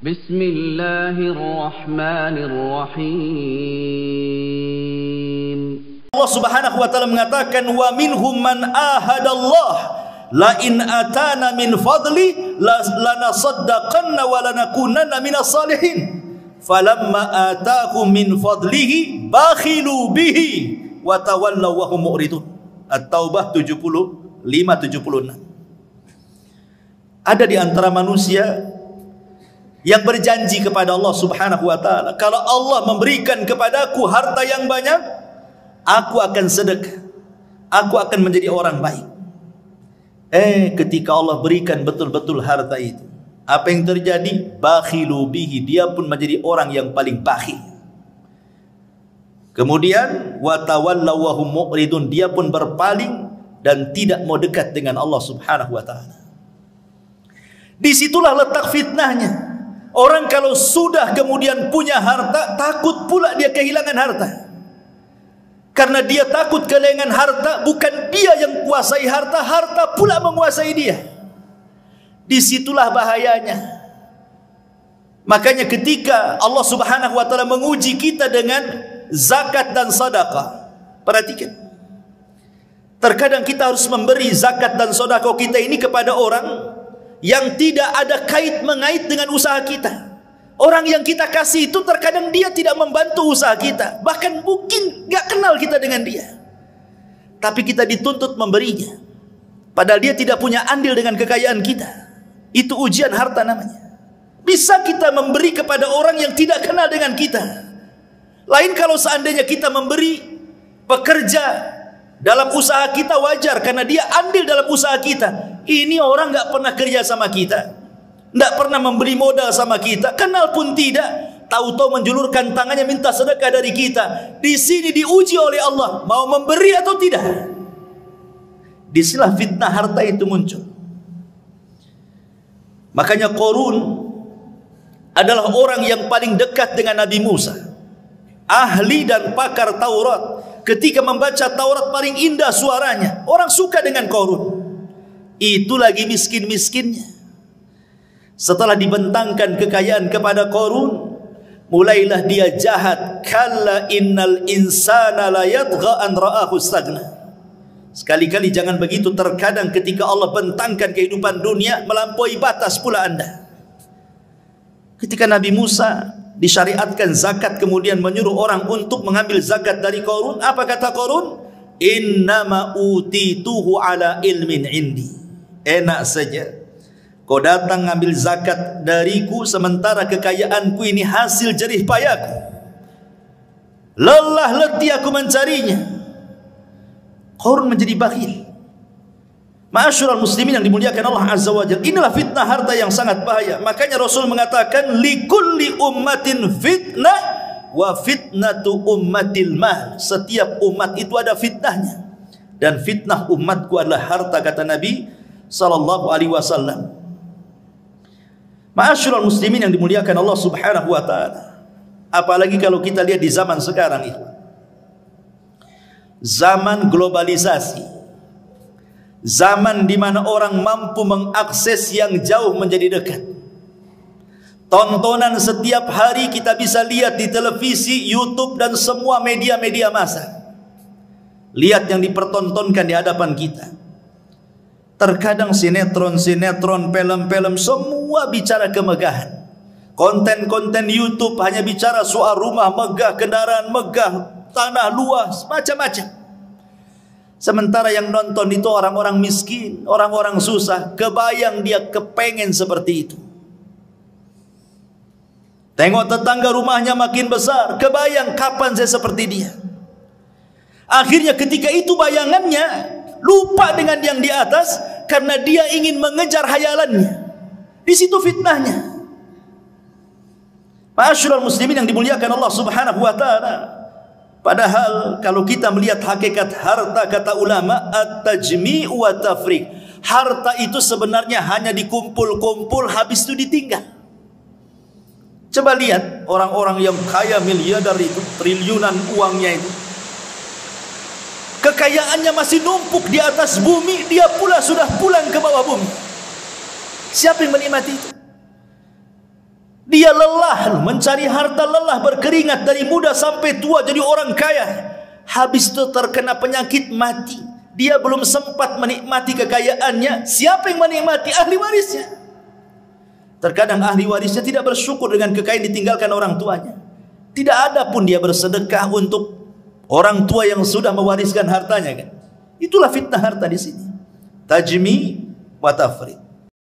Bismillahirrahmanirrahim. Allah Subhanahu wa taala mengatakan, wa minhum man ahadallah la in atana min fadli lanasaddaqanna wa lanakunanna minas salihin falamma atahum min fadlihi bakhilu bihi wa tawallaw wa hum mu'ridun. At-Taubah 75-76. Ada di antara manusia yang berjanji kepada Allah Subhanahu wa taala, kalau Allah memberikan kepadaku harta yang banyak, aku akan sedekah, aku akan menjadi orang baik. Ketika Allah berikan betul-betul harta itu, apa yang terjadi? Bakhilu bihi, dia pun menjadi orang yang paling bakhil. Kemudian wa tawallaw wa hum mu'ridun, dia pun berpaling dan tidak mau dekat dengan Allah Subhanahu wa taala. Disitulah letak fitnahnya. Orang kalau sudah kemudian punya harta, takut pula dia kehilangan harta. Karena dia takut kehilangan harta, bukan dia yang kuasai harta, harta pula menguasai dia. Disitulah bahayanya. Makanya ketika Allah Subhanahu wa taala menguji kita dengan zakat dan sedekah, perhatikan. Terkadang kita harus memberi zakat dan sedekah kita ini kepada orang yang tidak ada kait mengait dengan usaha kita. Orang yang kita kasih itu terkadang dia tidak membantu usaha kita, bahkan mungkin gak kenal kita dengan dia, tapi kita dituntut memberinya, padahal dia tidak punya andil dengan kekayaan kita. Itu ujian harta namanya. Bisa kita memberi kepada orang yang tidak kenal dengan kita. Lain kalau seandainya kita memberi pekerja dalam usaha kita, wajar karena dia andil dalam usaha kita. Ini orang nggak pernah kerja sama kita, nggak pernah memberi modal sama kita, kenal pun tidak, tahu-tahu menjulurkan tangannya minta sedekah dari kita. Di sini diuji oleh Allah, mau memberi atau tidak. Disinilah fitnah harta itu muncul. Makanya Qarun adalah orang yang paling dekat dengan Nabi Musa, ahli dan pakar Taurat. Ketika membaca Taurat paling indah suaranya, orang suka dengan Qarun. Itu lagi miskin-miskinnya. Setelah dibentangkan kekayaan kepada Qarun, mulailah dia jahat. Kalla innal insana la yatgha an ra'ahu istaghna. Sekali-kali jangan begitu. Terkadang ketika Allah bentangkan kehidupan dunia, melampaui batas pula Anda. Ketika Nabi Musa disyariatkan zakat, kemudian menyuruh orang untuk mengambil zakat dari Qarun, apa kata Qarun? Innama utituhu ala ilmin indi. Enak saja kau datang ngambil zakat dariku, sementara kekayaanku ini hasil jerih payahku. Lelah letih aku mencarinya. Qarun menjadi bakhil. Ma'asyiral muslimin yang dimuliakan Allah Azza wa Jalla, inilah fitnah harta yang sangat bahaya. Makanya Rasul mengatakan, likulli ummatin fitnah wa fitnatu ummatil mal. Setiap umat itu ada fitnahnya, dan fitnah umatku adalah harta, kata Nabi sallallahu alaihi wasallam. Ma'asyiral muslimin yang dimuliakan Allah Subhanahu wa taala, apalagi kalau kita lihat di zaman sekarang itu, zaman globalisasi, zaman di mana orang mampu mengakses yang jauh menjadi dekat. Tontonan setiap hari kita bisa lihat di televisi, YouTube dan semua media-media massa. Lihat yang dipertontonkan di hadapan kita. Terkadang sinetron-sinetron, film-film, semua bicara kemegahan. Konten-konten YouTube hanya bicara soal rumah megah, kendaraan megah, tanah luas, macam-macam. Sementara yang nonton itu orang-orang miskin, orang-orang susah. Kebayang dia kepengen seperti itu. Tengok tetangga rumahnya makin besar, kebayang kapan saya seperti dia. Akhirnya ketika itu bayangannya lupa dengan yang di atas, karena dia ingin mengejar hayalannya. Di situ fitnahnya. Ma'asyiral muslimin yang dimuliakan Allah Subhanahu wa taala, padahal kalau kita melihat hakikat harta, kata ulama, at-tajmi' wa tafriq. Harta itu sebenarnya hanya dikumpul-kumpul, habis itu ditinggal. Coba lihat orang-orang yang kaya miliarder itu, triliunan uangnya itu, kekayaannya masih numpuk di atas bumi, dia pula sudah pulang ke bawah bumi. Siapa yang menikmati itu? Dia lelah mencari harta, lelah berkeringat dari muda sampai tua jadi orang kaya. Habis itu terkena penyakit, mati. Dia belum sempat menikmati kekayaannya. Siapa yang menikmati? Ahli warisnya. Terkadang ahli warisnya tidak bersyukur dengan kekayaan ditinggalkan orang tuanya. Tidak ada pun dia bersedekah untuk orang tua yang sudah mewariskan hartanya kan. Itulah fitnah harta di sini. Tajmi wa tafrid.